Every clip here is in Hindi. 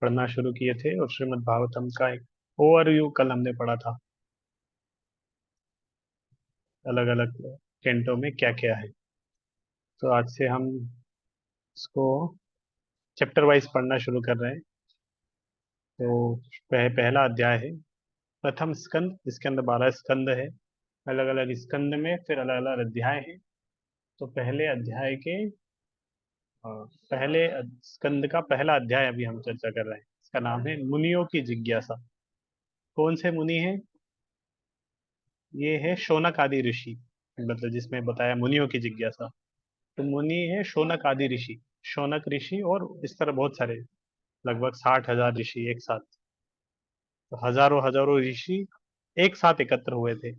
पढ़ना शुरू किए थे और श्रीमद् भागवतम का एक ओवरव्यू कल हमने पढ़ा था। अलग अलग कैंटो में क्या क्या है। तो आज से हम इसको चैप्टर वाइज पढ़ना शुरू कर रहे हैं। तो पहला अध्याय है प्रथम स्कंद, इसके अंदर 12 स्कंद है। अलग अलग स्कंद में फिर अलग अलग अध्याय है। तो पहले अध्याय के पहले स्कंद का पहला अध्याय अभी हम चर्चा कर रहे हैं। इसका नाम है मुनियों की जिज्ञासा। कौन से मुनि हैं? ये है शौनक आदि ऋषि, मतलब जिसमें बताया मुनियों की जिज्ञासा। तो मुनि है शौनक आदि ऋषि। शौनक ऋषि और इस तरह बहुत सारे, लगभग 60,000 ऋषि एक साथ। तो हजारों हजारों ऋषि एक साथ एकत्र हुए थे।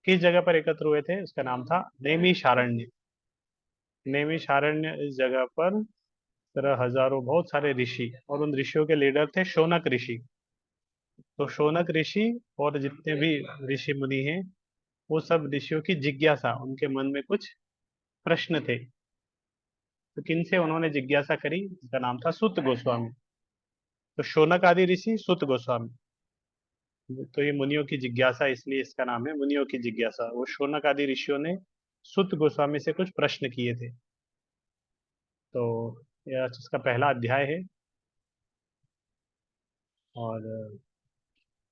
किस जगह पर एकत्र हुए थे? उसका नाम था नैमिषारण्य। नैमिषारण्य इस जगह पर तरह हजारों बहुत सारे ऋषि, और उन ऋषियों के लीडर थे शौनक ऋषि। तो शौनक ऋषि और जितने भी ऋषि मुनि हैं, वो सब ऋषियों की जिज्ञासा, उनके मन में कुछ प्रश्न थे। तो किनसे उन्होंने जिज्ञासा करी? उसका नाम था सुत गोस्वामी। तो शौनक आदि ऋषि, सुत गोस्वामी। तो ये मुनियों की जिज्ञासा, इसलिए इसका नाम है मुनियों की जिज्ञासा। वो शौनक आदि ऋषियों ने सुत गोस्वामी से कुछ प्रश्न किए थे। तो यह इसका पहला अध्याय है। और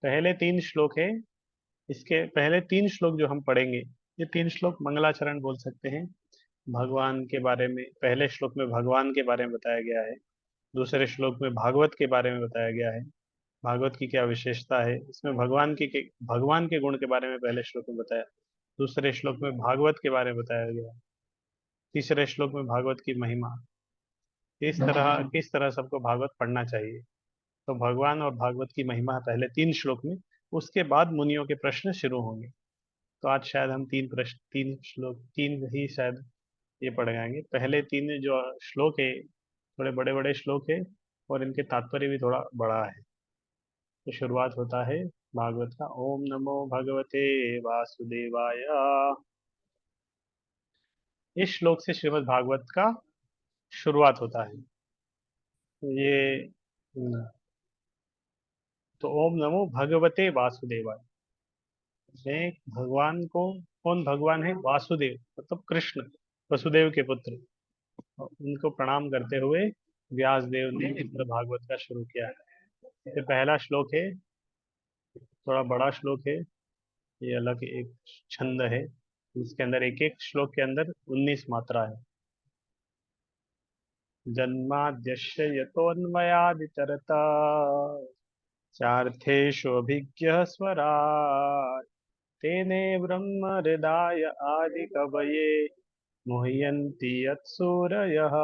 पहले 3 श्लोक है। इसके पहले 3 श्लोक जो हम पढ़ेंगे, ये 3 श्लोक मंगलाचरण बोल सकते हैं। भगवान के बारे में, पहले श्लोक में भगवान के बारे में बताया गया है। दूसरे श्लोक में भागवत के बारे में बताया गया है। भागवत की क्या विशेषता है, इसमें भगवान के गुण के बारे में पहले श्लोक में बताया। दूसरे श्लोक में भागवत के बारे में बताया गया। तीसरे श्लोक में भागवत की महिमा। किस तरह सबको भागवत पढ़ना चाहिए। तो भगवान और भागवत की महिमा पहले 3 श्लोक में। उसके बाद मुनियों के प्रश्न शुरू होंगे। तो आज शायद हम 3 श्लोक, 3 ही शायद ये पढ़ जाएंगे। पहले 3 जो श्लोक है, थोड़े बड़े बड़े श्लोक है, और इनके तात्पर्य भी थोड़ा बड़ा है। तो शुरुआत होता है भागवत का। ओम नमो भगवते वासुदेवाय। इस श्लोक से श्रीमद् भागवत का शुरुआत होता है। तो ये तो ओम नमो भगवते वासुदेवाय। में भगवान को, कौन भगवान है? वासुदेव, मतलब कृष्ण, वसुदेव के पुत्र। और उनको प्रणाम करते हुए व्यास देव ने इस भागवत का शुरू किया है। ये पहला श्लोक है, थोड़ा बड़ा श्लोक है। ये अलग एक छंद है। इसके अंदर एक एक श्लोक के अंदर 19 मात्रा है। जन्माद्यस्य यतोऽन्वयादितरता चार्थेष्वभिज्ञः स्वराट् तेने ब्रह्म हृदाय आदि कवये मुह्यन्ति यत्सूरयः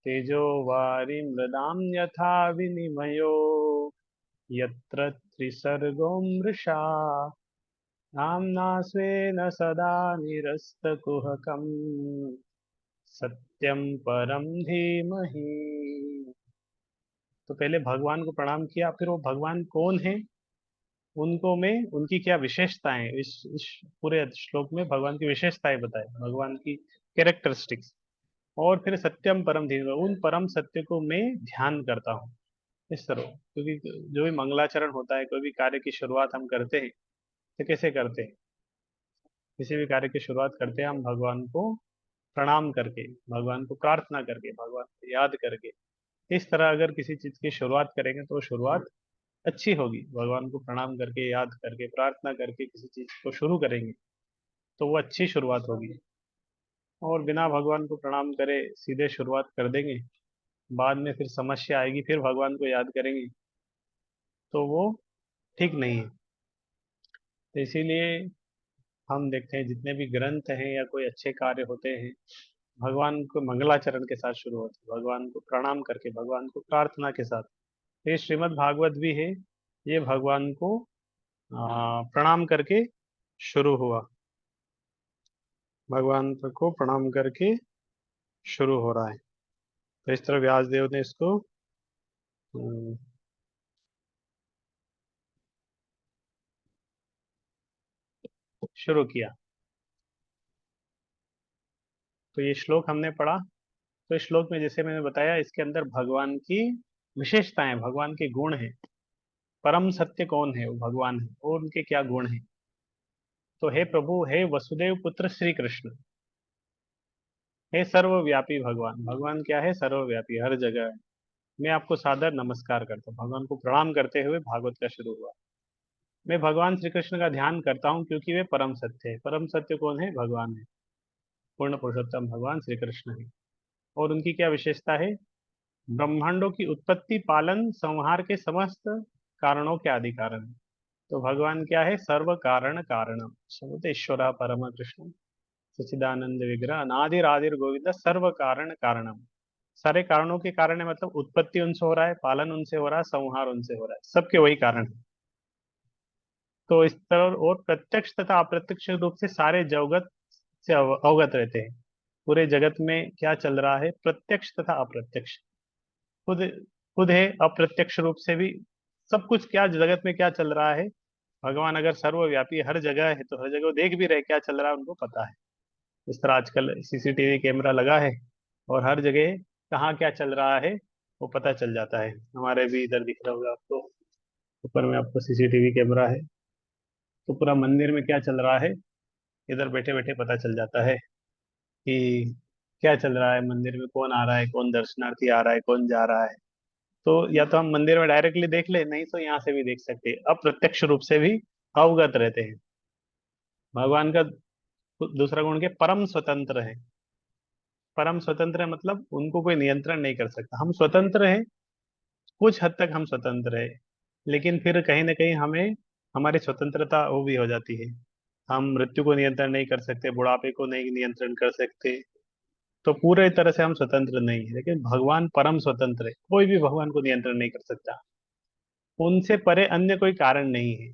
तेजो वारिं मृदां यथा विनिमयो यत्र त्रिसर्गो मृषा नाम्ना स्वेन सदा निरस्तकुहकम् सत्यम परम धीमहि। तो पहले भगवान को प्रणाम किया, फिर वो भगवान कौन है, उनको में उनकी क्या विशेषताएं, इस पूरे श्लोक में भगवान की विशेषताएं बताए, भगवान की कैरेक्टरिस्टिक्स। और फिर सत्यम परम धीमहि, उन परम सत्य को मैं ध्यान करता हूँ। इस तरह, क्योंकि जो भी मंगलाचरण होता है, कोई भी कार्य की शुरुआत हम करते हैं, तो कैसे करते हैं? किसी भी कार्य की शुरुआत करते हैं हम भगवान को प्रणाम करके, भगवान को प्रार्थना करके, भगवान को याद करके। इस तरह अगर किसी चीज की शुरुआत करेंगे तो शुरुआत अच्छी होगी। भगवान को प्रणाम करके, याद करके, प्रार्थना करके किसी चीज को शुरू करेंगे तो वो अच्छी शुरुआत होगी। और बिना भगवान को प्रणाम करे सीधे शुरुआत कर देंगे, बाद में फिर समस्या आएगी, फिर भगवान को याद करेंगे, तो वो ठीक नहीं है। तो इसीलिए हम देखते हैं जितने भी ग्रंथ हैं या कोई अच्छे कार्य होते हैं, भगवान को मंगलाचरण के साथ शुरू होते हैं, भगवान को प्रणाम करके, भगवान को प्रार्थना के साथ। ये श्रीमद् भागवत भी है, ये भगवान को प्रणाम करके शुरू हुआ। भगवान को प्रणाम करके शुरू हो रहा है। तो इस तरह व्यास देव ने इसको अम, शुरू किया। तो ये श्लोक हमने पढ़ा। तो इस श्लोक में जैसे मैंने बताया, इसके अंदर भगवान की विशेषताएं, भगवान के गुण हैं। परम सत्य कौन है? वो भगवान है, और उनके क्या गुण हैं? तो हे प्रभु, हे वसुदेव पुत्र श्री कृष्ण, हे सर्वव्यापी भगवान। भगवान क्या है? सर्वव्यापी, हर जगह है। मैं आपको सादर नमस्कार करता हूँ। भगवान को प्रणाम करते हुए भागवत का शुरू हुआ। मैं भगवान श्री कृष्ण का ध्यान करता हूँ क्योंकि वे परम सत्य है। परम सत्य कौन है? भगवान है। पूर्ण पुरुषोत्तम भगवान श्री कृष्ण है। और उनकी क्या विशेषता है? ब्रह्मांडों की उत्पत्ति, पालन, संहार के समस्त कारणों के आदि कारण है। तो भगवान क्या है? सर्व कारण कारणम, समझते, ईश्वरा परम कृष्ण सच्चिदानंद विग्रह अनादिर आदिर गोविंद सर्व कारण कारणम। सारे कारणों के कारण है, मतलब उत्पत्ति उनसे हो रहा है, पालन उनसे हो रहा है, संहार उनसे हो रहा है, सबके वही कारण है। तो इस तरह और प्रत्यक्ष तथा अप्रत्यक्ष रूप से सारे जगत से अवगत रहते हैं। पूरे जगत में क्या चल रहा है, प्रत्यक्ष तथा अप्रत्यक्ष। खुद खुद है, अप्रत्यक्ष रूप से भी सब कुछ, क्या जगत में क्या चल रहा है। भगवान अगर सर्वव्यापी हर जगह है तो हर जगह वो देख भी रहे क्या चल रहा है, उनको पता है। इस तरह आजकल सीसीटीवी कैमरा लगा है और हर जगह कहाँ क्या चल रहा है वो पता चल जाता है। हमारे भी इधर दिख रहा होगा आपको, ऊपर में आपको सीसीटीवी कैमरा है। तो पूरा मंदिर में क्या चल रहा है इधर बैठे बैठे पता चल जाता है कि क्या चल रहा है मंदिर में, कौन आ रहा है, कौन दर्शनार्थी आ रहा है, कौन जा रहा है। तो या तो हम मंदिर में डायरेक्टली देख ले, नहीं तो यहाँ से भी देख सकते हैं, अप्रत्यक्ष रूप से भी अवगत रहते हैं। भगवान का दूसरा गुण के परम स्वतंत्र है। परम स्वतंत्र है मतलब उनको कोई नियंत्रण नहीं कर सकता। हम स्वतंत्र हैं, कुछ हद तक हम स्वतंत्र है, लेकिन फिर कहीं ना कहीं हमें हमारी स्वतंत्रता वो भी हो जाती है। हम मृत्यु को नियंत्रण नहीं कर सकते, बुढ़ापे को नहीं नियंत्रण कर सकते। तो पूरे तरह से हम स्वतंत्र नहीं है, लेकिन भगवान परम स्वतंत्र है, कोई भी भगवान को नियंत्रण नहीं कर सकता। उनसे परे अन्य कोई कारण नहीं है।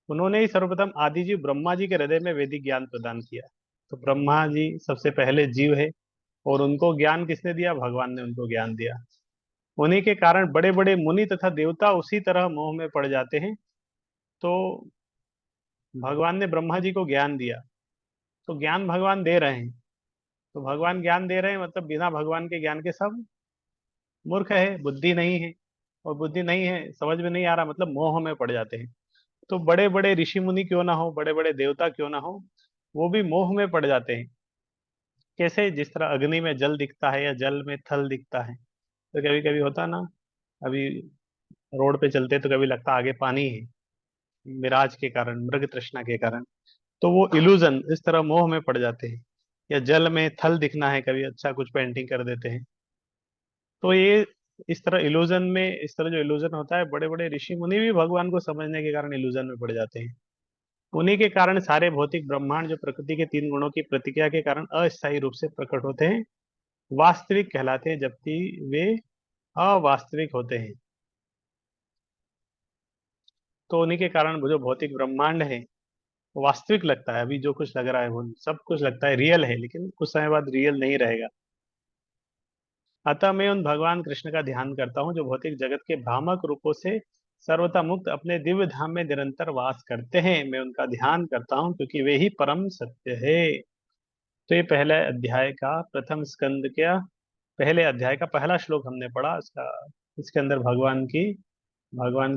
उन्होंने ही सर्वप्रथम आदि जीव ब्रह्मा जी के हृदय में वैदिक ज्ञान प्रदान किया। तो ब्रह्मा जी सबसे पहले जीव है, और उनको ज्ञान किसने दिया? भगवान ने उनको ज्ञान दिया। उन्हीं के कारण बड़े बड़े मुनि तथा देवता उसी तरह मोह में पड़ जाते हैं। तो भगवान ने ब्रह्मा जी को ज्ञान दिया, तो ज्ञान भगवान दे रहे हैं। तो भगवान ज्ञान दे रहे हैं मतलब बिना भगवान के ज्ञान के सब मूर्ख है, बुद्धि नहीं है। और बुद्धि नहीं है, समझ में नहीं आ रहा, मतलब मोह में पड़ जाते हैं। तो बड़े बड़े ऋषि मुनि क्यों ना हो, बड़े बड़े देवता क्यों ना हो, वो भी मोह में पड़ जाते हैं। कैसे? जिस तरह अग्नि में जल दिखता है या जल में थल दिखता है। तो कभी कभी होता ना, अभी रोड पे चलते तो कभी लगता आगे पानी है, मिराज के कारण, मृग तृष्णा के कारण। तो वो इल्यूजन, इस तरह मोह में पड़ जाते हैं। या जल में थल दिखना है, कभी अच्छा कुछ पेंटिंग कर देते हैं। तो ये इस तरह इल्यूजन में, इस तरह जो इल्यूजन होता है, बड़े बड़े ऋषि मुनि भी भगवान को समझने के कारण इल्यूजन में पड़ जाते हैं। उन्हीं के कारण सारे भौतिक ब्रह्मांड जो प्रकृति के तीन गुणों की प्रतिक्रिया के कारण अस्थायी रूप से प्रकट होते हैं, वास्तविक कहलाते हैं, जबकि वे अवास्तविक होते हैं। तो उन्हीं के कारण वो जो भौतिक ब्रह्मांड है वो वास्तविक लगता है। अभी जो कुछ लग रहा है वो सब कुछ लगता है रियल है, लेकिन कुछ समय बाद रियल नहीं रहेगा। अतः मैं उन भगवान कृष्ण का ध्यान करता हूँ जो भौतिक जगत के भ्रामक रूपों से सर्वथा मुक्त अपने दिव्य धाम में निरंतर वास करते हैं। मैं उनका ध्यान करता हूँ क्योंकि वे ही परम सत्य है। तो ये पहले अध्याय का प्रथम स्कंद का पहले अध्याय का पहला श्लोक हमने पढ़ा। इसका इसके अंदर भगवान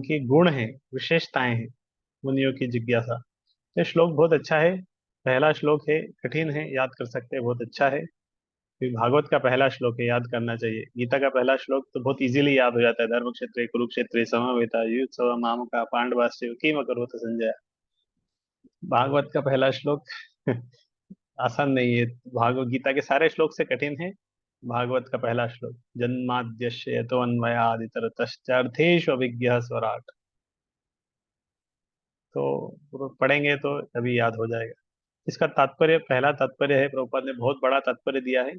की गुण है, विशेषताएं हैं, मुनियों की जिज्ञासा। ये श्लोक बहुत अच्छा है। पहला श्लोक है, कठिन है, याद कर सकते हैं, बहुत अच्छा है। फिर भागवत का पहला श्लोक है, याद करना चाहिए। गीता का पहला श्लोक तो बहुत इजीली याद हो जाता है, धर्म क्षेत्र कुरुक्षेत्र समवेता युयुत्सव मामका पांडवास्त्र किम अकरोत् संजय। भागवत का पहला श्लोक आसान नहीं है। भागवत गीता के सारे श्लोक से कठिन है। भागवत का पहला श्लोक, जन्माद्यस्य यतोऽन्वयादितरतश्चार्थेषु अभिज्ञः स्वराट। तो पढ़ेंगे तो तभी याद हो जाएगा। इसका तात्पर्य, पहला तात्पर्य है, प्रभुपाद ने बहुत बड़ा तात्पर्य दिया है,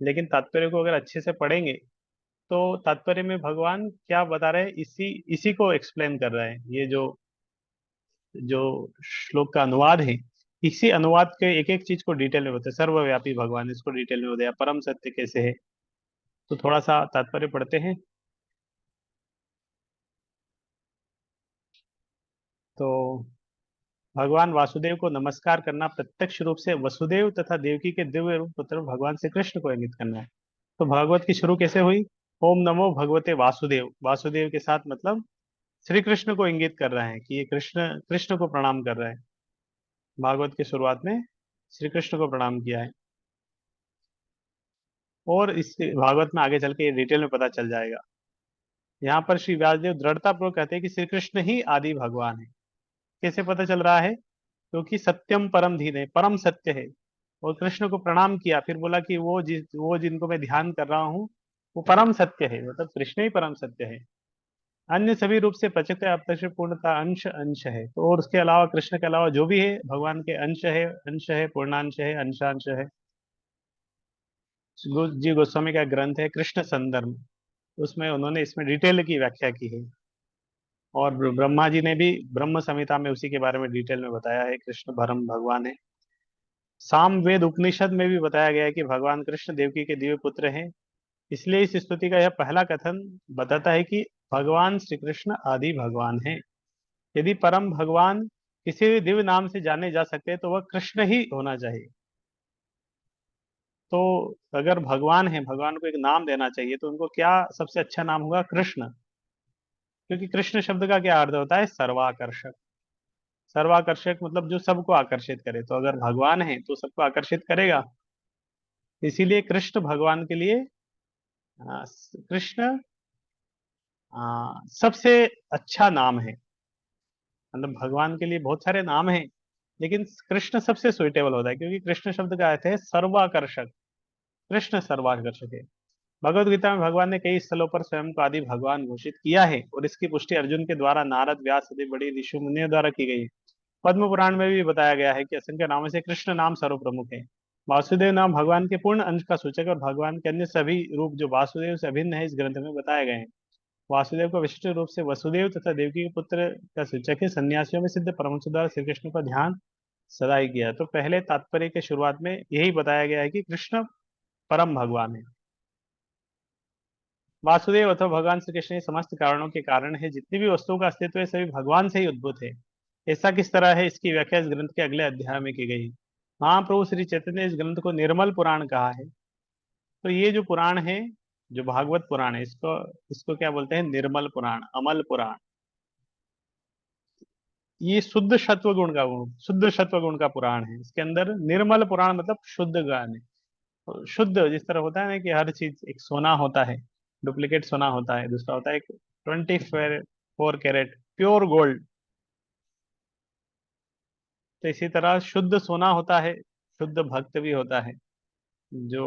लेकिन तात्पर्य को अगर अच्छे से पढ़ेंगे तो तात्पर्य में भगवान क्या बता रहे हैं, इसी इसी को एक्सप्लेन कर रहे हैं। ये जो जो श्लोक का अनुवाद है, इसी अनुवाद के एक एक चीज को डिटेल में बताया। सर्वव्यापी भगवान, इसको डिटेल में बताया, परम सत्य कैसे है। तो थोड़ा सा तात्पर्य पढ़ते हैं। तो भगवान वासुदेव को नमस्कार करना प्रत्यक्ष रूप से वसुदेव तथा देवकी के दिव्य रूप पुत्र भगवान श्री कृष्ण को इंगित करना है। तो भागवत की शुरू कैसे हुई? ओम नमो भगवते वासुदेव, वासुदेव के साथ मतलब श्री कृष्ण को इंगित कर रहे हैं कि ये कृष्ण कृष्ण को प्रणाम कर रहे हैं। भागवत की शुरुआत में श्री कृष्ण को प्रणाम किया है। और इस भागवत में आगे चल के डिटेल में पता चल जाएगा। यहाँ पर श्री व्यासदेव दृढ़तापूर्वक कहते हैं कि श्री कृष्ण ही आदि भगवान है। कैसे पता चल रहा है? क्योंकि सत्यम परम धीरे, परम सत्य है। और कृष्ण को प्रणाम किया, फिर बोला कि वो जिनको मैं ध्यान कर रहा हूँ वो परम सत्य है, मतलब कृष्ण ही परम सत्य है। अन्य सभी रूप से प्रचित है, अब तक से पूर्णता अंश अंश है। तो और उसके अलावा कृष्ण के अलावा जो भी है भगवान के अंश है, पूर्णांश है, अंशांश है। जी गोस्वामी का ग्रंथ है कृष्ण संदर्भ, उसमें उन्होंने इसमें डिटेल की व्याख्या की है। और ब्रह्मा जी ने भी ब्रह्म संहिता में उसी के बारे में डिटेल में बताया है, कृष्ण परम भगवान है। सामवेद उपनिषद में भी बताया गया है कि भगवान कृष्ण देवकी के दिव्य पुत्र हैं। इसलिए इस स्तुति का यह पहला कथन बताता है कि भगवान श्री कृष्ण आदि भगवान हैं। यदि परम भगवान किसी भी दिव्य नाम से जाने जा सकते हैं तो वह कृष्ण ही होना चाहिए। तो अगर भगवान है, भगवान को एक नाम देना चाहिए, तो उनको क्या सबसे अच्छा नाम होगा? कृष्ण। क्योंकि कृष्ण शब्द का क्या अर्थ होता है? सर्वाकर्षक। सर्वाकर्षक मतलब जो सबको आकर्षित करे, तो अगर भगवान है तो सबको आकर्षित करेगा। इसीलिए कृष्ण भगवान के लिए कृष्ण सबसे अच्छा नाम है। मतलब भगवान के लिए बहुत सारे नाम हैं, लेकिन कृष्ण सबसे सुइटेबल होता है, क्योंकि कृष्ण शब्द का अर्थ है सर्वाकर्षक। कृष्ण सर्वाकर्षक है। भगवत गीता में भगवान ने कई स्थलों पर स्वयं को आदि भगवान घोषित किया है, और इसकी पुष्टि अर्जुन के द्वारा नारद, व्यास आदि बड़ी ऋषि मुनियों द्वारा की गई है। पद्म पुराण में भी बताया गया है कि असंख्य नामों से कृष्ण नाम सर्वप्रमुख है। वासुदेव नाम भगवान के पूर्ण अंश का सूचक और भगवान के अन्य सभी रूप जो वासुदेव से अभिन्न है इस ग्रंथ में बताए गए हैं। वासुदेव को विशिष्ट रूप से वसुदेव तथा देवकी के पुत्र का सूचक है। सन्यासियों में सिद्ध परमहंसों द्वारा श्री कृष्ण का ध्यान सदा ही किया। तो पहले तात्पर्य के शुरुआत में यही बताया गया है कि कृष्ण परम भगवान है। वासुदेव अथवा भगवान श्री कृष्ण ही समस्त कारणों के कारण है। जितनी भी वस्तुओं का अस्तित्व है सभी भगवान से ही उद्भूत है। ऐसा किस तरह है, इसकी व्याख्या इस ग्रंथ के अगले अध्याय में की गई है। महाप्रभु श्री चैतन्य ने इस ग्रंथ को निर्मल पुराण कहा है। तो ये जो पुराण है, जो भागवत पुराण है, इसको इसको क्या बोलते हैं? निर्मल पुराण, अमल पुराण। ये शुद्ध सत्व गुण का पुराण है। इसके अंदर निर्मल पुराण मतलब शुद्ध ज्ञान है। तो शुद्ध जिस तरह होता है ना कि हर चीज, एक सोना होता है, डुप्लीकेट सोना होता है, दूसरा होता है एक 24 कैरेट प्योर गोल्ड। तो इसी तरह शुद्ध सोना होता है, शुद्ध भक्त भी होता है, जो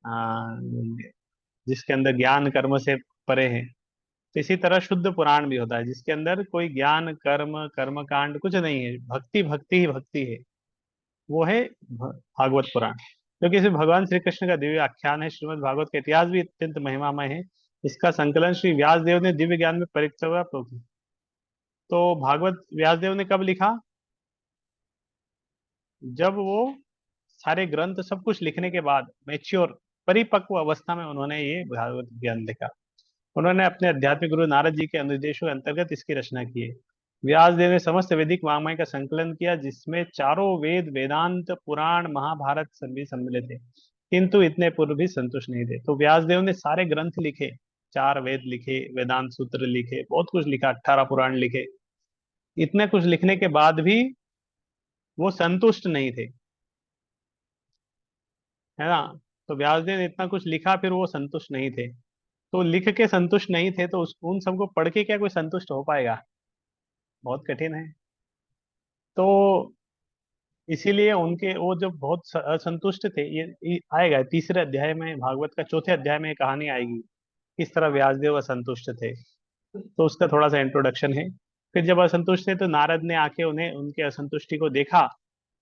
आ, जिसके अंदर ज्ञान कर्म से परे है। तो इसी तरह शुद्ध पुराण भी होता है, जिसके अंदर कोई ज्ञान कर्म कर्म कांड कुछ नहीं है, भक्ति भक्ति ही भक्ति है। वो है भागवत पुराण, क्योंकि इसमें भगवान श्री कृष्ण का दिव्य आख्यान है। श्रीमद् भागवत का इतिहास भी अत्यंत महिमामय है। इसका संकलन श्री व्यास देव ने दिव्य ज्ञान में परिचय। तो भागवत व्यासदेव ने कब लिखा? जब वो सारे ग्रंथ सब कुछ लिखने के बाद मैच्योर, परिपक्व अवस्था में उन्होंने ये भागवत ज्ञान लिखा। उन्होंने अपने आध्यात्मिक गुरु नारद जी के अनुदेशों के अंतर्गत इसकी रचना की है। व्यासदेव ने समस्त वैदिक वाङ्मय का संकलन किया, जिसमें चारों वेद, वेदांत, पुराण, महाभारत सभी सम्मिलित थे। किंतु इतने पूर्व भी संतुष्ट नहीं थे, तो व्यासदेव ने सारे ग्रंथ लिखे, चार वेद लिखे, वेदांत सूत्र लिखे, बहुत कुछ लिखा, 18 पुराण लिखे। इतने कुछ लिखने के बाद भी वो संतुष्ट नहीं थे, है ना। तो व्यासदेव ने इतना कुछ लिखा, फिर वो संतुष्ट नहीं थे। तो लिख के संतुष्ट नहीं थे, तो उन सबको पढ़ के क्या कोई संतुष्ट हो पाएगा? बहुत कठिन है। तो इसीलिए उनके वो जब बहुत असंतुष्ट थे, ये आएगा तीसरे अध्याय में, भागवत का चौथे अध्याय में ये कहानी आएगी, किस तरह व्यासदेव असंतुष्ट थे। तो उसका थोड़ा सा इंट्रोडक्शन है। फिर जब असंतुष्ट थे तो नारद ने आके उन्हें उनके असंतुष्टि को देखा,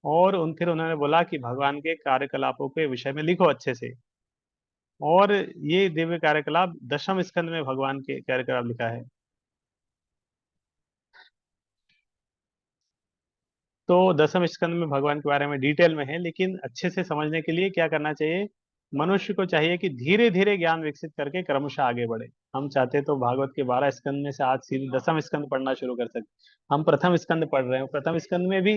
और फिर उन्होंने बोला कि भगवान के कार्यकलापों के विषय में लिखो अच्छे से। और ये दिव्य कार्यकलाप दशम स्कंद में भगवान के कार्यकलाप लिखा है। तो दसम स्कंद में भगवान के बारे में डिटेल में है, लेकिन अच्छे से समझने के लिए क्या करना चाहिए? मनुष्य को चाहिए कि धीरे धीरे ज्ञान विकसित करके क्रमशः आगे बढ़े। हम चाहते तो भागवत के 12 स्कंद में से आज सीधे दसम स्कंद पढ़ना शुरू कर सकते। हम प्रथम स्कंद पढ़ रहे हैं, प्रथम स्कंद में भी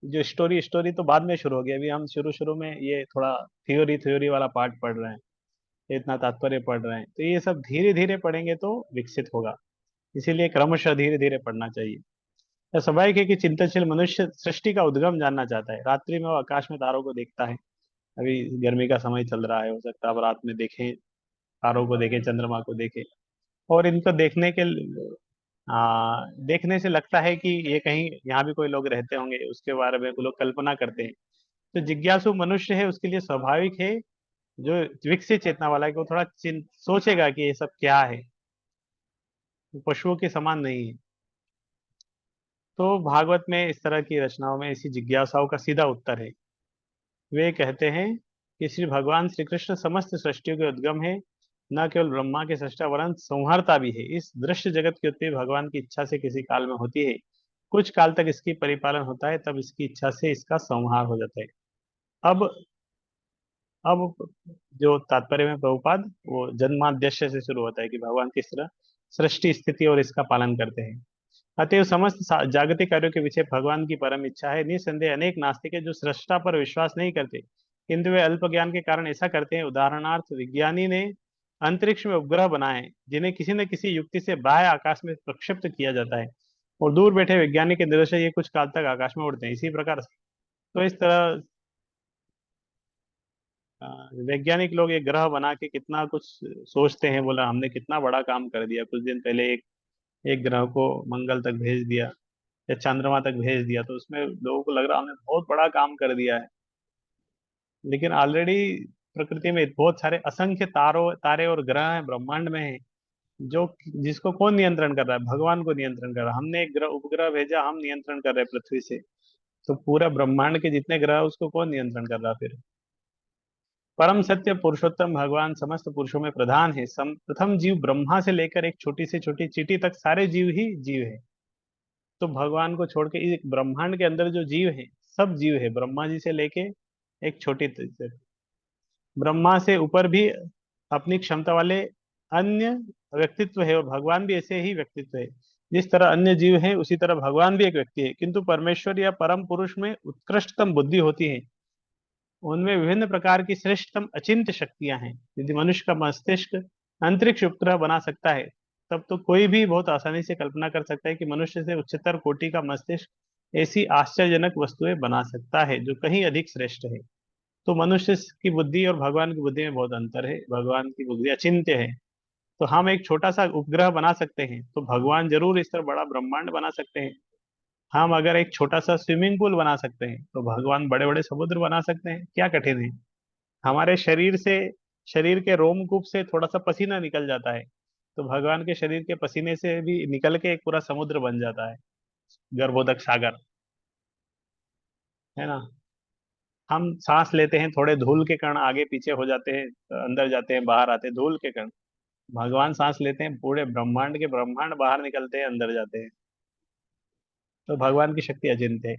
जो स्टोरी स्टोरी तो बाद में शुरू हो गई, अभी हम शुरू शुरू में ये थोड़ा थ्योरी थ्योरी वाला पार्ट पढ़ रहे हैं। इतना तात्पर्य पढ़ रहे हैं, तो ये सब धीरे धीरे पढ़ेंगे तो विकसित होगा। इसीलिए क्रमशः धीरे धीरे पढ़ना चाहिए। तो स्वाभाविक है कि चिंतनशील मनुष्य सृष्टि का उद्गम जानना चाहता है। रात्रि में वो आकाश में तारों को देखता है। अभी गर्मी का समय चल रहा है, हो सकता है अब रात में देखें, तारों को देखें, चंद्रमा को देखें। और इनको देखने से लगता है कि ये कहीं यहाँ भी कोई लोग रहते होंगे, उसके बारे में लोग कल्पना करते हैं। तो जिज्ञासु मनुष्य है, उसके लिए स्वाभाविक है, जो विकसित चेतना वाला है, कि वो थोड़ा सोचेगा कि ये सब क्या है, वो पशुओं के समान नहीं है। तो भागवत में इस तरह की रचनाओं में ऐसी जिज्ञासाओं का सीधा उत्तर है। वे कहते हैं कि श्री भगवान श्री कृष्ण समस्त सृष्टियों के उद्गम है, न केवल ब्रह्मा के सृष्टा वरन संहारता भी है। इस दृश्य जगत की उत्पत्ति भगवान की इच्छा से किसी काल में होती है, कुछ काल तक इसकी परिपालन होता है, तब इसकी इच्छा से इसका संहार हो जाता है। अब अब जो तात्पर्य में प्रभुपाद, वो जन्माद्यस्य से शुरू होता है कि भगवान किस तरह सृष्टि स्थिति और इसका पालन करते हैं। अतएव समस्त जागतिक कार्यों के पीछे भगवान की परम इच्छा है। निस्संदेह अनेक नास्तिक है जो सृष्टा पर विश्वास नहीं करते, किंतु वे अल्प ज्ञान के कारण ऐसा करते हैं। उदाहरणार्थ, विज्ञानी ने अंतरिक्ष में उपग्रह बनाए जिन्हें किसी न किसी युक्ति से बाह्य आकाश में प्रक्षिप्त किया जाता है, और दूर बैठे वैज्ञानिक के निर्देश से ये कुछ काल तक आकाश में उड़ते हैं। इसी प्रकार तो इस तरह वैज्ञानिक लोग एक ग्रह बना के कितना कुछ सोचते हैं, बोला हमने कितना बड़ा काम कर दिया। कुछ दिन पहले एक एक ग्रह को मंगल तक भेज दिया या चंद्रमा तक भेज दिया, तो उसमें लोगों को लग रहा हमने बहुत बड़ा काम कर दिया है। लेकिन ऑलरेडी प्रकृति में बहुत सारे असंख्य तारे और ग्रह हैं, ब्रह्मांड में हैं, जो जिसको कौन नियंत्रण कर रहा है? भगवान को नियंत्रण कर रहा है। हमने एक उपग्रह भेजा, हम नियंत्रण कर रहे हैं पृथ्वी से। तो पूरा ब्रह्मांड के जितने ग्रह हैं, उसको कौन नियंत्रण कर रहा है फिर? परम सत्य पुरुषोत्तम भगवान समस्त पुरुषों में प्रधान है। प्रथम जीव ब्रह्मा से लेकर एक छोटी से छोटी चींटी तक सारे जीव ही जीव है। तो भगवान को छोड़ के इस ब्रह्मांड के अंदर जो जीव है, सब जीव है, ब्रह्मा जी से लेके एक छोटी ब्रह्मा से ऊपर भी अपनी क्षमता वाले अन्य व्यक्तित्व है, और भगवान भी ऐसे ही व्यक्तित्व है। जिस तरह अन्य जीव हैं, उसी तरह भगवान भी एक व्यक्ति है, किंतु परमेश्वर या परम पुरुष में उत्कृष्टतम बुद्धि होती है। उनमें विभिन्न प्रकार की श्रेष्ठतम अचिंत्य शक्तियां हैं। यदि मनुष्य का मस्तिष्क अंतरिक्ष उपग्रह बना सकता है, तब तो कोई भी बहुत आसानी से कल्पना कर सकता है कि मनुष्य से उच्चतर कोटि का मस्तिष्क ऐसी आश्चर्यजनक वस्तुएं बना सकता है जो कहीं अधिक श्रेष्ठ है। तो मनुष्य की बुद्धि और भगवान की बुद्धि में बहुत अंतर है। भगवान की बुद्धि अचिंत्य है। तो हम एक छोटा सा उपग्रह बना सकते हैं, तो भगवान जरूर इस तरह बड़ा ब्रह्मांड बना सकते हैं। हम अगर एक छोटा सा स्विमिंग पूल बना सकते हैं, तो भगवान बड़े बड़े समुद्र बना सकते हैं। क्या कठिन है? हमारे शरीर के रोमकूप से थोड़ा सा पसीना निकल जाता है, तो भगवान के शरीर के पसीने से भी निकल के एक पूरा समुद्र बन जाता है, गर्भोदक सागर, है ना। हम सांस लेते हैं, थोड़े धूल के कण आगे पीछे हो जाते हैं, अंदर जाते हैं, बाहर आते हैं, धूल के कण। भगवान सांस लेते हैं, पूरे ब्रह्मांड के ब्रह्मांड बाहर निकलते हैं, अंदर जाते हैं। तो भगवान की शक्ति अचिंत्य है।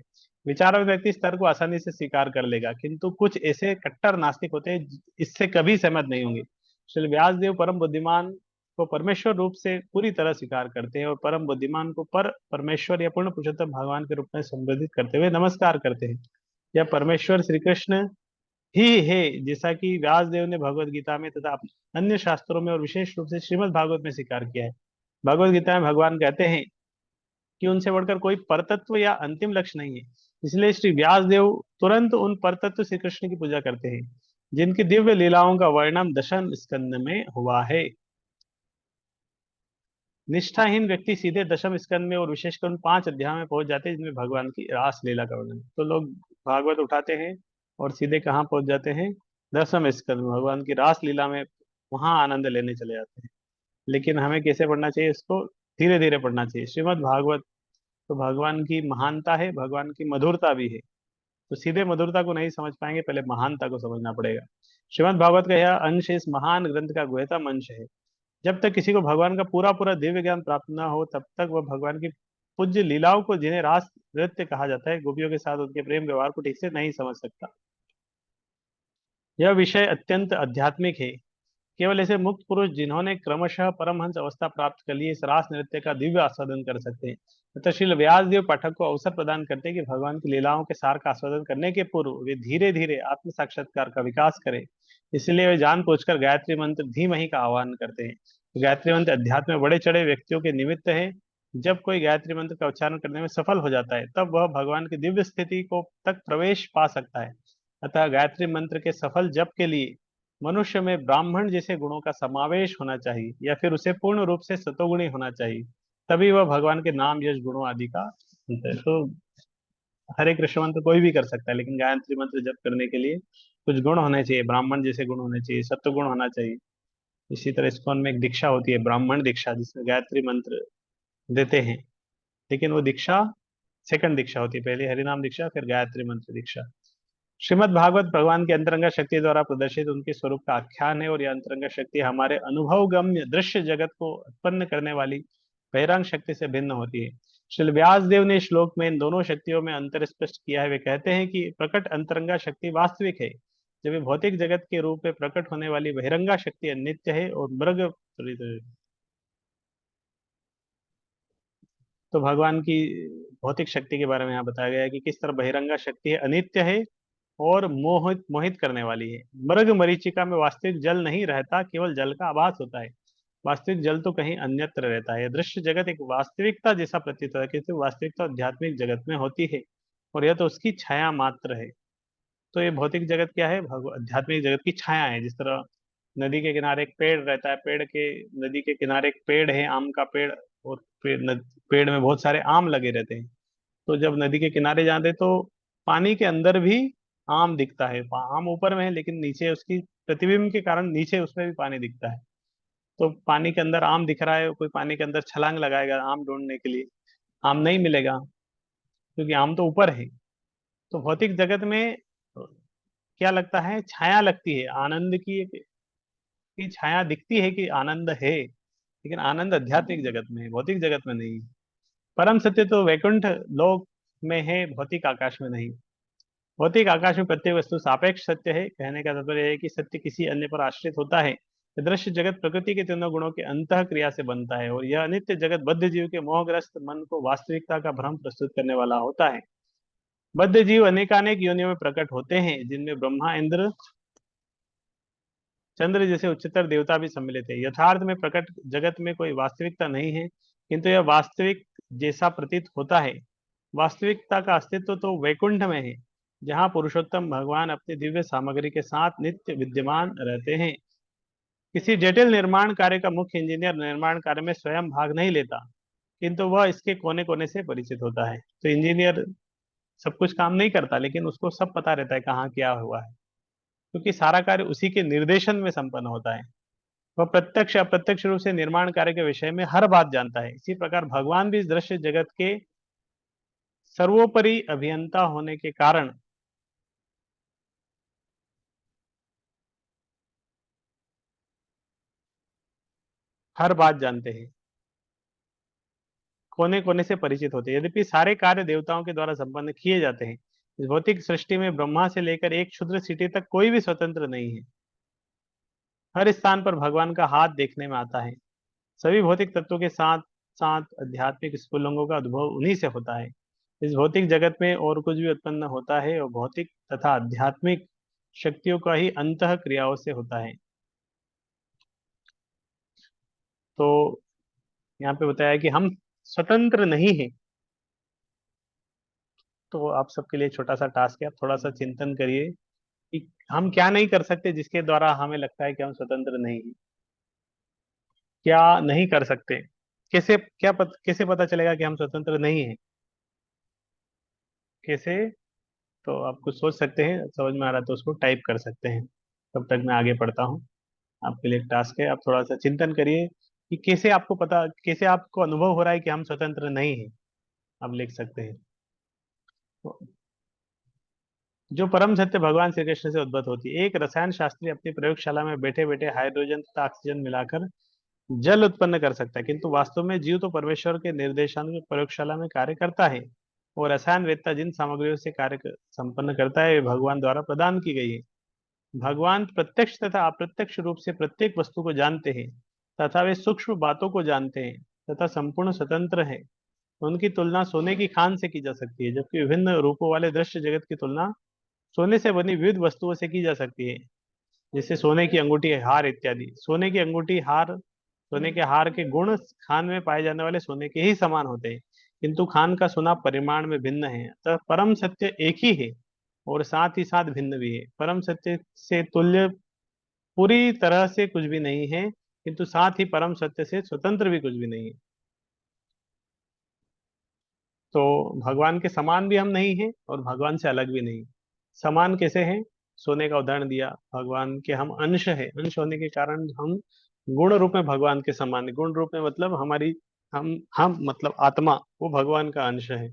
विचारक व्यक्ति इस तर्क को आसानी से स्वीकार कर लेगा, किंतु कुछ ऐसे कट्टर नास्तिक होते हैं इससे कभी सहमत नहीं होंगे। श्री व्यासदेव परम बुद्धिमान को परमेश्वर रूप से पूरी तरह स्वीकार करते हैं, और परम बुद्धिमान को परमेश्वर या पूर्ण पुरुषोत्तम भगवान के रूप में संबोधित करते हुए नमस्कार करते हैं। यह परमेश्वर श्री कृष्ण ही है, जैसा कि व्यासदेव ने भगवत गीता में तथा अन्य शास्त्रों में और विशेष रूप से श्रीमद् भागवत में स्वीकार किया है। भगवत गीता में भगवान कहते हैं कि उनसे बढ़कर कोई परतत्व या अंतिम लक्ष्य नहीं है। इसलिए श्री व्यासदेव तुरंत उन परतत्व श्री कृष्ण की पूजा करते हैं, जिनकी दिव्य लीलाओं का वर्णन दशम स्कंद में हुआ है। निष्ठाहीन व्यक्ति सीधे दशम स्कंद में और विशेषकर उन 5 अध्यायों में पहुंच जाते हैं जिनमें भगवान की रास लीला का वर्णन है। तो लोग भागवत उठाते हैं और सीधे कहाँ पहुंच जाते हैं? दसम स्कंद में, भगवान की रास लीला में, वहां आनंद लेने चले जाते हैं। लेकिन हमें कैसे पढ़ना चाहिए इसको? धीरे धीरे पढ़ना चाहिए। श्रीमद् भागवत तो भगवान की महानता है, भगवान की मधुरता भी है। तो सीधे मधुरता को नहीं समझ पाएंगे, पहले महानता को समझना पड़ेगा। श्रीमद् भागवत का यह अंश इस महान ग्रंथ का गुह्यतम अंश है। जब तक किसी को भगवान का पूरा पूरा दिव्य ज्ञान प्राप्त न हो, तब तक वह भगवान की पूज्य लीलाओं को, जिन्हें रास नृत्य कहा जाता है, गोपियों के साथ उनके प्रेम व्यवहार को ठीक से नहीं समझ सकता। यह विषय अत्यंत आध्यात्मिक है। केवल ऐसे मुक्त पुरुष जिन्होंने क्रमशः परमहंस अवस्था प्राप्त कर ली इस रास नृत्य का दिव्य आस्वादन कर सकते हैं। तथा श्रील व्यासदेव पाठक को अवसर प्रदान करते हैं कि भगवान की लीलाओं के सार का आस्वादन करने के पूर्व वे धीरे धीरे आत्म साक्षात्कार का विकास करें। इसलिए वे जान बूझकर गायत्री मंत्र धीमहि का आह्वान करते हैं। गायत्री मंत्र अध्यात्म में बड़े चढ़े व्यक्तियों के निमित्त है। जब कोई गायत्री मंत्र का उच्चारण करने में सफल हो जाता है तब वह भगवान की दिव्य स्थिति को तक प्रवेश पा सकता है। अतः गायत्री मंत्र के सफल जप के लिए मनुष्य में ब्राह्मण जैसे गुणों का समावेश होना चाहिए या फिर उसे पूर्ण रूप से सतोगुणी होना चाहिए, तभी वह भगवान के नाम यश गुणों आदि का अंत है। तो हरे कृष्ण मंत्र कोई भी कर सकता है, लेकिन गायत्री मंत्र जप करने के लिए कुछ गुण होने चाहिए, ब्राह्मण जैसे गुण होने चाहिए, सत्व गुण होना चाहिए। इसी तरह इस्कॉन में एक दीक्षा होती है, ब्राह्मण दीक्षा, जिसमें गायत्री मंत्र देते हैं, लेकिन वो दीक्षा सेकंड दीक्षा होती है, पहले हरिनाम दीक्षा फिर गायत्री मंत्र दीक्षा। श्रीमद् भागवत भगवान की अंतरंगा शक्ति द्वारा प्रदर्शित उनके स्वरूप का आख्यान है और यह अंतरंगा शक्ति हमारे अनुभवगम्य दृश्य जगत को उत्पन्न करने वाली बहिरंग शक्ति से भिन्न होती है। श्री व्यास देव ने श्लोक में इन दोनों शक्तियों में अंतर स्पष्ट किया है। वे कहते हैं कि प्रकट अंतरंगा शक्ति वास्तविक है, जबकि भौतिक जगत के रूप में प्रकट होने वाली बहिरंगा शक्ति अनित्य है और मृग। तो भगवान की भौतिक शक्ति के बारे में यहाँ बताया गया है कि किस तरह बहिरंगा शक्ति है, अनित्य है और मोहित मोहित करने वाली है। मृग मरीचिका में वास्तविक जल नहीं रहता, केवल जल का आभास होता है। वास्तविक जल तो कहीं अन्यत्र रहता है। दृश्य जगत एक वास्तविकता जैसा प्रतीत होता है, किंतु वास्तविकता आध्यात्मिक जगत में होती है और यह तो उसकी छाया मात्र है। तो ये भौतिक जगत क्या है, आध्यात्मिक जगत की छाया है। जिस तरह नदी के किनारे एक पेड़ रहता है, नदी के किनारे एक पेड़ है, आम का पेड़, और पेड़ में बहुत सारे आम लगे रहते हैं। तो जब नदी के किनारे जाते तो पानी के अंदर भी आम दिखता है। आम ऊपर में है लेकिन नीचे उसकी प्रतिबिंब के कारण नीचे उसमें भी पानी दिखता है। तो पानी के अंदर आम दिख रहा है, कोई पानी के अंदर छलांग लगाएगा आम ढूंढने के लिए, आम नहीं मिलेगा क्योंकि आम तो ऊपर है। तो भौतिक जगत में क्या लगता है, छाया लगती है, आनंद की छाया दिखती है कि आनंद है, लेकिन आनंद आध्यात्मिक जगत में है, भौतिक जगत में नहीं है। परम सत्य तो वैकुंठ लोक में है, भौतिक आकाश में नहीं। भौतिक आकाश में प्रत्येक वस्तु सापेक्ष सत्य है। कहने का तात्पर्य है कि सत्य किसी अन्य पर आश्रित होता है। दृश्य जगत प्रकृति के तीनों गुणों के अंतः क्रिया से बनता है और यह अनित्य जगत बद्ध जीव के मोहग्रस्त मन को वास्तविकता का भ्रम प्रस्तुत करने वाला होता है। बद्ध जीव अनेकानेक योनियों में प्रकट होते हैं, जिनमें ब्रह्मा, इंद्र, चंद्र जैसे उच्चतर देवता भी सम्मिलित है। यथार्थ में प्रकट जगत में कोई वास्तविकता नहीं है, किंतु यह वास्तविक जैसा प्रतीत होता है। वास्तविकता का अस्तित्व तो वैकुंठ में है, जहाँ पुरुषोत्तम भगवान अपनी दिव्य सामग्री के साथ नित्य विद्यमान रहते हैं। किसी जटिल निर्माण कार्य का मुख्य इंजीनियर निर्माण कार्य में स्वयं भाग नहीं लेता, किंतु वह इसके कोने कोने से परिचित होता है। तो इंजीनियर सब कुछ काम नहीं करता, लेकिन उसको सब पता रहता है कहाँ क्या हुआ है, क्योंकि सारा कार्य उसी के निर्देशन में संपन्न होता है। वह प्रत्यक्ष अप्रत्यक्ष रूप से निर्माण कार्य के विषय में हर बात जानता है। इसी प्रकार भगवान भी इस दृश्य जगत के सर्वोपरि अभियंता होने के कारण हर बात जानते हैं, कोने कोने से परिचित होते हैं। यद्यपि सारे कार्य देवताओं के द्वारा संपन्न किए जाते हैं, इस भौतिक सृष्टि में ब्रह्मा से लेकर एक क्षुद्र चींटी तक कोई भी स्वतंत्र नहीं है। हर स्थान पर भगवान का हाथ देखने में आता है। सभी भौतिक तत्वों के साथ साथ आध्यात्मिक स्फुल्लंगों का अनुभव उन्हीं से होता है। इस भौतिक जगत में और कुछ भी उत्पन्न होता है और भौतिक तथा आध्यात्मिक शक्तियों का ही अंतः क्रियाओं से होता है। तो यहाँ पे बताया कि हम स्वतंत्र नहीं है। तो आप सबके लिए छोटा सा टास्क है, आप थोड़ा सा चिंतन करिए कि हम क्या नहीं कर सकते जिसके द्वारा हमें लगता है कि हम स्वतंत्र नहीं हैं। क्या नहीं कर सकते, कैसे पता चलेगा कि हम स्वतंत्र नहीं हैं, कैसे? तो आप कुछ सोच सकते हैं, समझ में आ रहा है तो उसको टाइप कर सकते हैं। तब तक मैं आगे पढ़ता हूँ। आपके लिए एक टास्क है, आप थोड़ा सा चिंतन करिए कि कैसे आपको अनुभव हो रहा है कि हम स्वतंत्र नहीं हैं। आप लिख सकते हैं। तो जो परम सत्य भगवान श्री कृष्ण से उद्भूत होती है। एक रसायन शास्त्री अपनी प्रयोगशाला में बैठे बैठे हाइड्रोजन तथा ऑक्सीजन मिलाकर जल उत्पन्न कर सकता है, किंतु वास्तव में जीव तो परमेश्वर के निर्देशानुसार प्रयोगशाला में कार्य करता है और रसायन वेदता जिन सामग्रियों से संपन्न करता है वे भगवान द्वारा प्रदान की गई है। भगवान प्रत्यक्ष तथा अप्रत्यक्ष रूप से प्रत्येक वस्तु को जानते हैं, तथा वे सूक्ष्म बातों को जानते हैं, तथा संपूर्ण स्वतंत्र हैं। उनकी तुलना सोने की खान से की जा सकती है, जबकि विभिन्न रूपों वाले दृश्य जगत की तुलना सोने से बनी विविध वस्तुओं से की जा सकती है, जैसे सोने की अंगूठी, हार इत्यादि। सोने की अंगूठी, हार, सोने के हार के गुण खान में पाए जाने वाले सोने के ही समान होते हैं, किंतु खान का सोना परिमाण में भिन्न है। अतः परम सत्य एक ही है और साथ ही साथ भिन्न भी है। परम सत्य से तुल्य पूरी तरह से कुछ भी नहीं है, किंतु साथ ही परम सत्य से स्वतंत्र भी कुछ भी नहीं है। तो भगवान के समान भी हम नहीं हैं और भगवान से अलग भी नहीं। समान कैसे हैं? सोने का उदाहरण दिया। भगवान के हम अंश है, अंश होने के कारण हम गुण रूप में भगवान के समान है। गुण रूप में मतलब हमारी, हम मतलब आत्मा, वो भगवान का अंश है।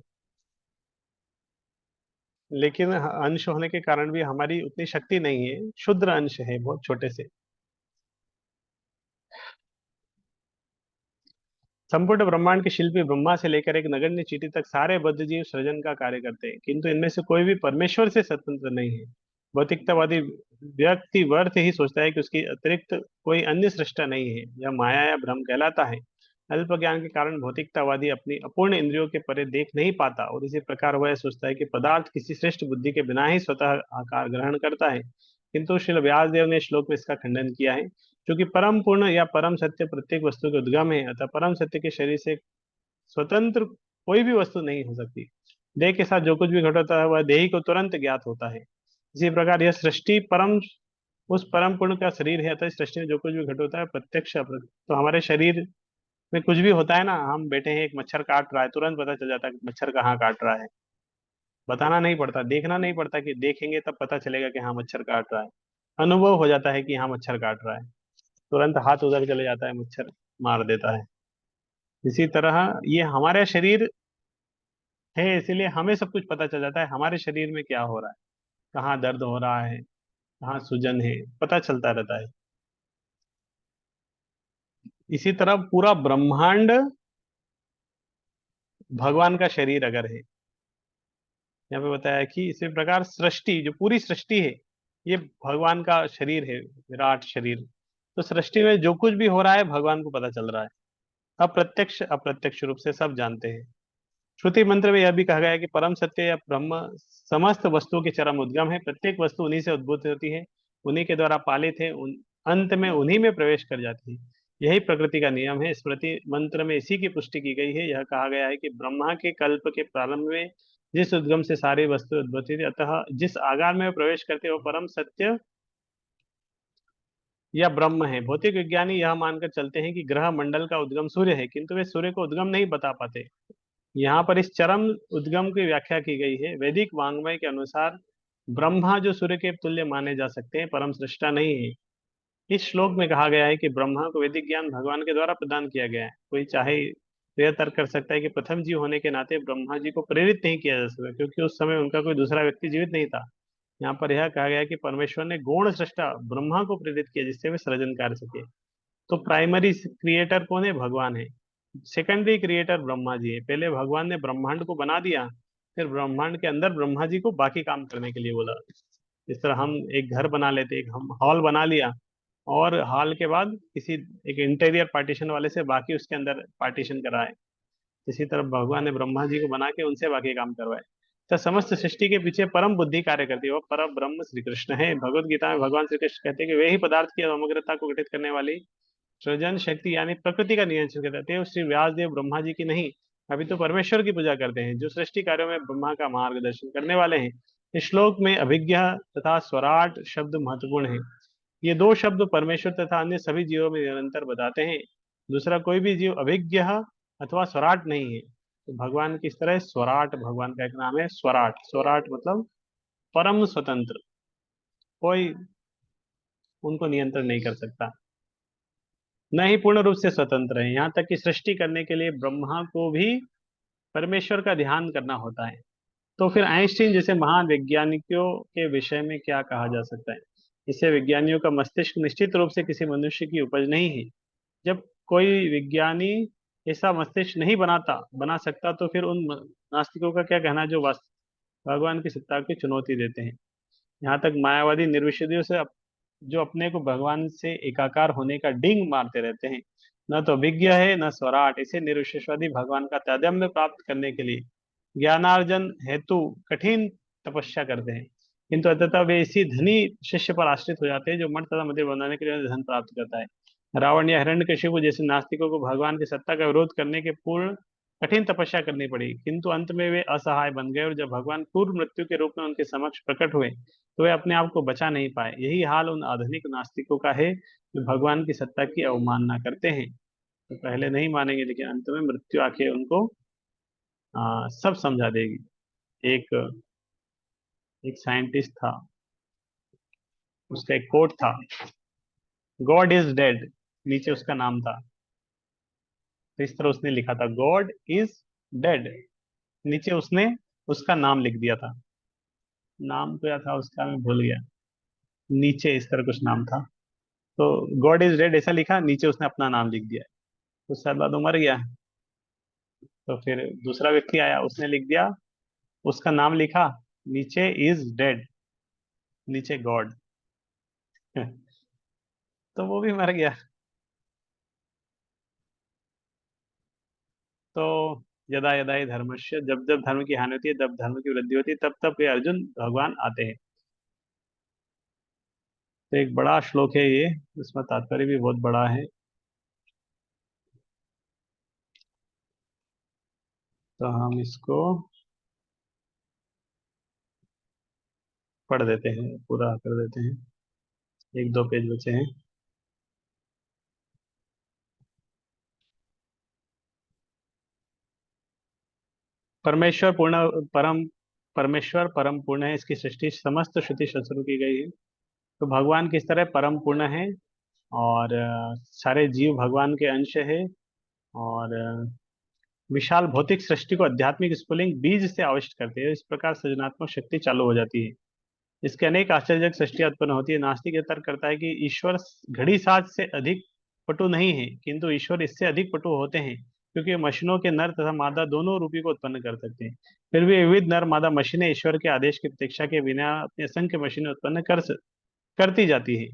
लेकिन अंश होने के कारण भी हमारी उतनी शक्ति नहीं है, क्षुद्र अंश है, बहुत छोटे से। संपूर्ण ब्रह्मांड के शिल्पी ब्रह्मा से लेकर एक नगण्य चींटी तक सारे बद्ध जीव सृजन का कार्य करते हैं, किंतु इनमें से कोई भी परमेश्वर से स्वतंत्र नहीं है। भौतिकतावादी व्यक्ति व्यर्थ ही सोचता है कि उसके अतिरिक्त कोई अन्य सृष्टा नहीं है। यह माया या भ्रम कहलाता है। अल्प ज्ञान के कारण भौतिकतावादी अपनी अपूर्ण इंद्रियों के परे देख नहीं पाता, और इसी प्रकार वह सोचता है कि पदार्थ किसी श्रेष्ठ बुद्धि के बिना ही स्वतः आकार ग्रहण करता है। किंतु श्रील व्यासदेव ने श्लोक में इसका खंडन किया है। क्योंकि परम पूर्ण या परम सत्य प्रत्येक वस्तु के उद्गम है, अतः परम सत्य के शरीर से स्वतंत्र कोई भी वस्तु नहीं हो सकती। देह के साथ जो कुछ भी घटता है वह देही को तुरंत ज्ञात होता है। इसी प्रकार यह सृष्टि परम, उस परम पूर्ण का शरीर है, अतः इस सृष्टि में जो कुछ भी घट होता है प्रत्यक्ष अप्रत्यक्ष। तो हमारे शरीर में कुछ भी होता है ना, हम बैठे हैं, एक मच्छर काट रहा है, तुरंत पता चल जाता है कि मच्छर कहाँ काट रहा है। बताना नहीं पड़ता, देखना नहीं पड़ता, कि देखेंगे तब पता चलेगा कि हाँ मच्छर काट रहा है। अनुभव हो जाता है कि हाँ मच्छर काट रहा है, तुरंत हाथ उधर चले जाता है, मच्छर मार देता है। इसी तरह ये हमारा शरीर है, इसीलिए हमें सब कुछ पता चल जाता है, हमारे शरीर में क्या हो रहा है, कहाँ दर्द हो रहा है, कहाँ सूजन है, पता चलता रहता है। इसी तरह पूरा ब्रह्मांड भगवान का शरीर अगर है, यहाँ पे बताया कि इसी प्रकार सृष्टि, जो पूरी सृष्टि है, ये भगवान का शरीर है, विराट शरीर। तो सृष्टि में जो कुछ भी हो रहा है भगवान को पता चल रहा है, अप्रत्यक्ष अप्रत्यक्ष रूप से सब जानते हैं। श्रुति मंत्र में यह भी कहा गया है कि परम सत्य या ब्रह्म समस्त वस्तुओं के चरम उद्गम है। प्रत्येक वस्तु उन्हीं से उद्भूत होती है, उन्हीं के द्वारा पालित है, अंत में उन्हीं में प्रवेश कर जाती है। यही प्रकृति का नियम है। स्मृति मंत्र में इसी की पुष्टि की गई है। यह कहा गया है कि ब्रह्मा के कल्प के प्रारंभ में जिस उद्गम से सारी वस्तु उद्भूत थी, अतः जिस आगार में वे प्रवेश करते वो परम सत्य या ब्रह्म है। भौतिक विज्ञानी यह मानकर चलते हैं कि ग्रह मंडल का उद्गम सूर्य है, किंतु वे सूर्य को उद्गम नहीं बता पाते। यहाँ पर इस चरम उद्गम की व्याख्या की गई है। वैदिक वांग्मय के अनुसार ब्रह्मा, जो सूर्य के तुल्य माने जा सकते हैं, परम सृष्टा नहीं है। इस श्लोक में कहा गया है कि ब्रह्मा को वैदिक ज्ञान भगवान के द्वारा प्रदान किया गया है। कोई चाहे तो यह तर्क कर सकता है कि प्रथम जीव होने के नाते ब्रह्मा जी को प्रेरित नहीं किया जा सकता, क्योंकि उस समय उनका कोई दूसरा व्यक्ति जीवित नहीं था। यहाँ पर यह कहा गया है कि परमेश्वर ने गौण सृष्टा ब्रह्मा को प्रेरित किया, जिससे वे सृजन कर सके। तो प्राइमरी क्रिएटर कौन है? भगवान है। सेकेंडरी क्रिएटर ब्रह्मा जी है। पहले भगवान ने ब्रह्मांड को बना दिया, फिर ब्रह्मांड के अंदर ब्रह्मा जी को बाकी काम करने के लिए बोला। इस तरह हम एक घर बना लेते, एक हम हॉल बना लिया, और हॉल के बाद किसी एक इंटीरियर पार्टीशन वाले से बाकी उसके अंदर पार्टीशन कराए। इसी तरह भगवान ने ब्रह्मा जी को बना के उनसे बाकी काम करवाए। तो समस्त सृष्टि के पीछे परम बुद्धि कार्य करती है, वो परम ब्रह्म श्री कृष्ण है। भगवत गीता में भगवान श्री कृष्ण कहते हैं कि वे ही पदार्थ की समग्रता को गठित करने वाली सृजन शक्ति यानी प्रकृति का नियंत्रण करते हैं। श्री व्यास देव ब्रह्मा जी की नहीं, अभी तो परमेश्वर की पूजा करते हैं, जो सृष्टि कार्यों में ब्रह्मा का मार्गदर्शन करने वाले हैं। इस श्लोक में अभिज्ञ तथा स्वराट शब्द महत्वपूर्ण है। ये दो शब्द परमेश्वर तथा अन्य सभी जीवों में निरंतर बताते हैं। दूसरा कोई भी जीव अभिज्ञ अथवा स्वराट नहीं है। तो भगवान किस तरह स्वराट, भगवान का एक नाम है स्वराट। स्वराट मतलब परम स्वतंत्र, कोई उनको नियंत्रण नहीं कर सकता, न ही पूर्ण रूप से स्वतंत्र है। यहाँ तक कि सृष्टि करने के लिए ब्रह्मा को भी परमेश्वर का ध्यान करना होता है। तो फिर आइंस्टीन जैसे महान वैज्ञानिकों के विषय में क्या कहा जा सकता है? इससे विज्ञानियों का मस्तिष्क निश्चित रूप से किसी मनुष्य की उपज नहीं है। जब कोई विज्ञानी ऐसा मस्तिष्क नहीं बना सकता, तो फिर उन नास्तिकों का क्या कहना जो भगवान की सत्ता की चुनौती देते हैं। यहाँ तक मायावादी निर्विशेषियों से जो अपने को भगवान से एकाकार होने का डिंग मारते रहते हैं, न तो विज्ञ है न स्वराट, इसे निर्विशेषवादी भगवान का तादात्म्य प्राप्त करने के लिए ज्ञानार्जन हेतु कठिन तपस्या करते हैं, किंतु अंततः वे इसी धनी शिष्य पर आश्रित हो जाते हैं जो मठ तथा मंदिर बनाने के लिए धन प्राप्त करता है। रावण या हिरण्यकशिपु जैसे नास्तिकों को भगवान की सत्ता का विरोध करने के पूर्ण कठिन तपस्या करनी पड़ी, किंतु अंत में वे असहाय बन गए और जब भगवान पूर्व मृत्यु के रूप में उनके समक्ष प्रकट हुए तो वे अपने आप को बचा नहीं पाए। यही हाल उन आधुनिक नास्तिकों का है जो भगवान की सत्ता की अवमानना करते हैं। तो पहले नहीं मानेंगे लेकिन अंत में मृत्यु आके उनको सब समझा देगी। एक एक साइंटिस्ट था, उसका एक कोट था, गॉड इज डेड, नीचे उसका नाम था। तो इस तरह उसने लिखा था, गॉड इज डेड, नीचे उसने उसका नाम लिख दिया था। नाम क्या था उसका मैं भूल गया, नीचे इस तरह कुछ नाम था। तो गॉड इज डेड ऐसा लिखा, नीचे उसने अपना नाम लिख दिया। कुछ साल बाद वो मर गया। तो फिर दूसरा व्यक्ति आया, उसने लिख दिया, उसका नाम लिखा, नीचे इज डेड, नीचे गॉड। तो वो भी मर गया। तो यदा यदा ही धर्मस्य, जब जब धर्म की हानि होती है, जब धर्म की वृद्धि होती है, तब तब ये अर्जुन भगवान आते हैं। तो एक बड़ा श्लोक है ये, इसमें तात्पर्य भी बहुत बड़ा है। तो हम इसको पढ़ देते हैं, पूरा कर देते हैं, एक दो पेज बचे हैं। परमेश्वर पूर्ण परम परमेश्वर परम पूर्ण है, इसकी सृष्टि समस्त श्रुति से शुरू की गई है। तो भगवान किस तरह परम पूर्ण है, और सारे जीव भगवान के अंश है, और विशाल भौतिक सृष्टि को आध्यात्मिक स्फुलिंग बीज से आविष्ट करते हैं। इस प्रकार सृजनात्मक शक्ति चालू हो जाती है। इसके अनेक आश्चर्यजनक सृष्टियां उत्पन्न होती है। नास्तिक यह तर्क करता है कि ईश्वर घड़ी साज से अधिक पटु नहीं है, किंतु ईश्वर इससे अधिक पटु होते हैं, क्योंकि मशीनों के नर तथा मादा दोनों रूपी को उत्पन्न कर सकते हैं। फिर भी विविध नर मादा मशीनें ईश्वर के आदेश की प्रतीक्षा के बिना अपने असंख्य मशीनें उत्पन्न करती जाती है।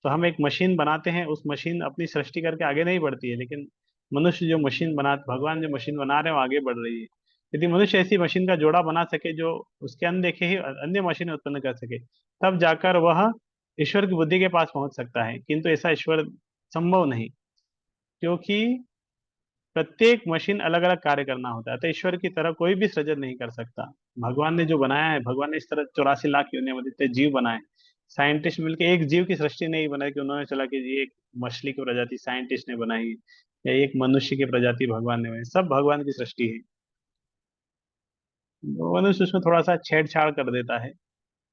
तो हम एक मशीन बनाते हैं, उस मशीन अपनी सृष्टि करके आगे नहीं बढ़ती है, लेकिन मनुष्य जो मशीन बना भगवान जो मशीन बना रहे हैं वो आगे बढ़ रही है। यदि मनुष्य ऐसी मशीन का जोड़ा बना सके जो उसके अनदेखे ही अन्य मशीन उत्पन्न कर सके, तब जाकर वह ईश्वर की बुद्धि के पास पहुंच सकता है, किंतु ऐसा ईश्वर संभव नहीं, क्योंकि प्रत्येक मशीन अलग अलग कार्य करना होता है। तो ईश्वर की तरह कोई भी सृजन नहीं कर सकता। भगवान ने जो बनाया है, भगवान ने इस तरह 84 लाख योनियां जितने जीव बनाए, साइंटिस्ट मिलकर एक जीव की सृष्टि नहीं बनाई कि उन्होंने चला कि ये एक मछली की प्रजाति साइंटिस्ट ने बनाई है, या एक मनुष्य की प्रजाति भगवान ने बनाई, सब भगवान की सृष्टि है। मनुष्य उसमें थोड़ा सा छेड़छाड़ कर देता है,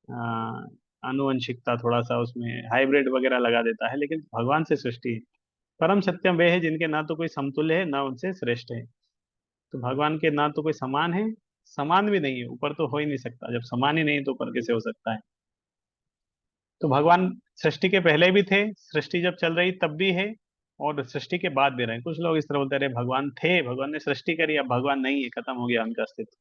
आ, आनुवंशिकता थोड़ा सा उसमें हाइब्रिड वगैरह लगा देता है, लेकिन भगवान से सृष्टि है। परम सत्यम वे है जिनके ना तो कोई समतुल्य है ना उनसे श्रेष्ठ है। तो भगवान के ना तो कोई समान है, समान भी नहीं है, ऊपर तो हो ही नहीं सकता, जब समान ही नहीं तो ऊपर कैसे हो सकता है। तो भगवान सृष्टि के पहले भी थे, सृष्टि जब चल रही तब भी है, और सृष्टि के बाद भी रहे। कुछ लोग इस तरह बोलते रहे भगवान थे, भगवान ने सृष्टि करी, अब भगवान नहीं है, खत्म हो गया उनका अस्तित्व,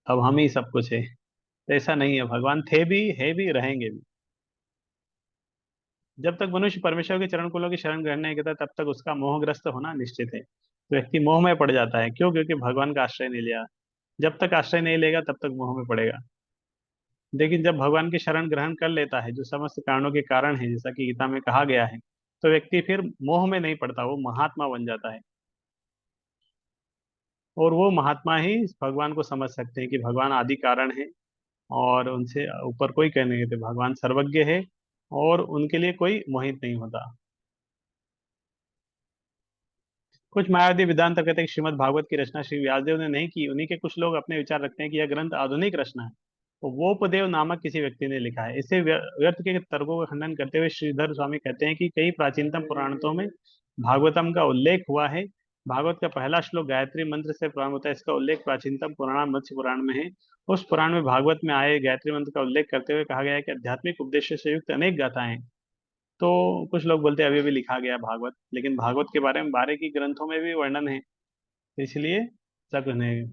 अब हम ही सब कुछ है। तो ऐसा नहीं है, भगवान थे भी, है भी, रहेंगे भी। जब तक मनुष्य परमेश्वर के चरण कमलों की शरण ग्रहण नहीं करता, तब तक उसका मोहग्रस्त होना निश्चित है। तो व्यक्ति मोह में पड़ जाता है, क्यों? क्योंकि भगवान का आश्रय नहीं लिया। जब तक आश्रय नहीं लेगा तब तक मोह में पड़ेगा। लेकिन जब भगवान की शरण ग्रहण कर लेता है, जो समस्त कारणों के कारण है, जैसा कि गीता में कहा गया है, तो व्यक्ति फिर मोह में नहीं पड़ता, वो महात्मा बन जाता है। और वो महात्मा ही इस भगवान को समझ सकते हैं कि भगवान आदि कारण है, और उनसे ऊपर कोई कह नहीं थे, भगवान सर्वज्ञ है, और उनके लिए कोई मोहित नहीं होता। कुछ मायावादी वेदांत कहते हैं कि श्रीमद् भागवत की रचना श्री व्यासदेव ने नहीं की, उन्हीं के कुछ लोग अपने विचार रखते हैं कि यह ग्रंथ आधुनिक रचना है, तो वोपदेव नामक किसी व्यक्ति ने लिखा है। इससे व्यर्थ के तर्कों का खंडन करते हुए श्रीधर स्वामी कहते हैं कि कई प्राचीनतम पुराणों में भागवतम का उल्लेख हुआ है। भागवत का पहला श्लोक गायत्री मंत्र से प्रारंभ होता है। इसका उल्लेख प्राचीनतम पुराण मत्स्य पुराण में है। उस पुराण में भागवत में आए गायत्री मंत्र का उल्लेख करते हुए कहा गया है कि आध्यात्मिक उद्देश्य से युक्त अनेक गाथाएं हैं। तो कुछ लोग बोलते हैं अभी भी लिखा गया भागवत, लेकिन भागवत के बारे में बारे की ग्रंथों में भी वर्णन है, तो इसलिए ऐसा कुछ नहीं।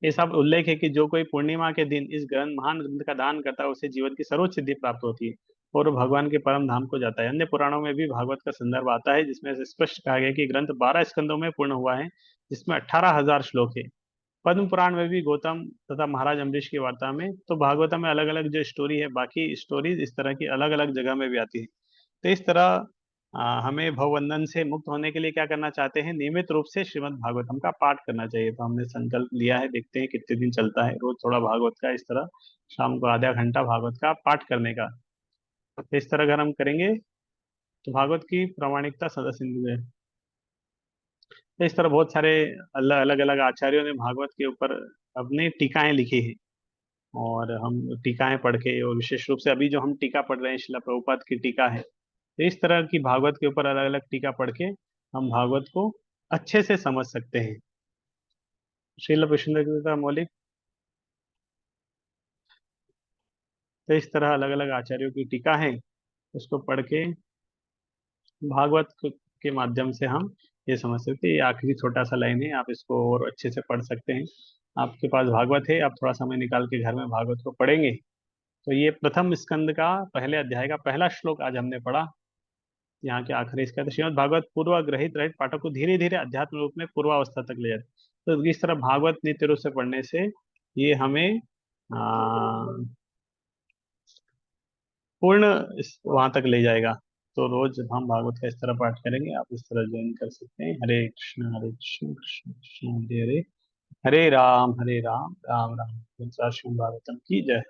ये सब उल्लेख है कि जो कोई पूर्णिमा के दिन इस ग्रंथ महान ग्रंथ का दान करता है उसे जीवन की सर्वोच्च सिद्धि प्राप्त होती है और वो भगवान के परम धाम को जाता है। अन्य पुराणों में भी भागवत का संदर्भ आता है जिसमें से स्पष्ट कहा गया है कि ग्रंथ 12 स्कंदों में पूर्ण हुआ है, जिसमें 18,000 श्लोक है। पद्म पुराण में भी गौतम तथा महाराज अम्बरीश की वार्ता में, तो भागवतम में अलग अलग जो स्टोरी है, बाकी स्टोरीज इस तरह की अलग अलग जगह में भी आती है। तो इस तरह हमें भवबंधन से मुक्त होने के लिए क्या करना चाहते हैं, नियमित रूप से श्रीमद् भागवतम का पाठ करना चाहिए। तो हमने संकल्प लिया है, देखते हैं कितने दिन चलता है, रोज थोड़ा भागवत का इस तरह शाम को आधा घंटा भागवत का पाठ करने का। तो इस तरह अगर हम करेंगे तो भागवत की प्रामाणिकता सदा सिंधु है। तो इस तरह बहुत सारे अलग अलग आचार्यों ने भागवत के ऊपर अपनी टीकाएं लिखी है, और हम टीकाएं पढ़ के, और विशेष रूप से अभी जो हम टीका पढ़ रहे हैं शिला प्रभुपाद की टीका है, तो इस तरह की भागवत के ऊपर अलग अलग टीका पढ़ के हम भागवत को अच्छे से समझ सकते हैं। श्रील विष्णु का मौलिक, तो इस तरह अलग अलग आचार्यों की टीका है, उसको पढ़ के भागवत के माध्यम से हम ये समझ सकते हैं। ये आखिरी छोटा सा लाइन है, आप इसको और अच्छे से पढ़ सकते हैं। आपके पास भागवत है, आप थोड़ा समय निकाल के घर में भागवत को पढ़ेंगे। तो ये प्रथम स्कंद का पहले अध्याय का पहला श्लोक आज हमने पढ़ा। यहाँ के आखिरी इसका, तो श्रीमद् भागवत पूर्व ग्रहित रहित पाठक को धीरे धीरे अध्यात्म रूप में पूर्वावस्था तक ले जाते। तो इस तरह भागवत नित्य रूप से पढ़ने से ये हमें पूर्ण वहां तक ले जाएगा। तो रोज हम भागवत का इस तरह पाठ करेंगे, आप इस तरह ज्वाइन कर सकते हैं। हरे कृष्ण कृष्ण कृष्ण हरे हरे, हरे राम राम राम। श्रीमद् भागवतम की जय।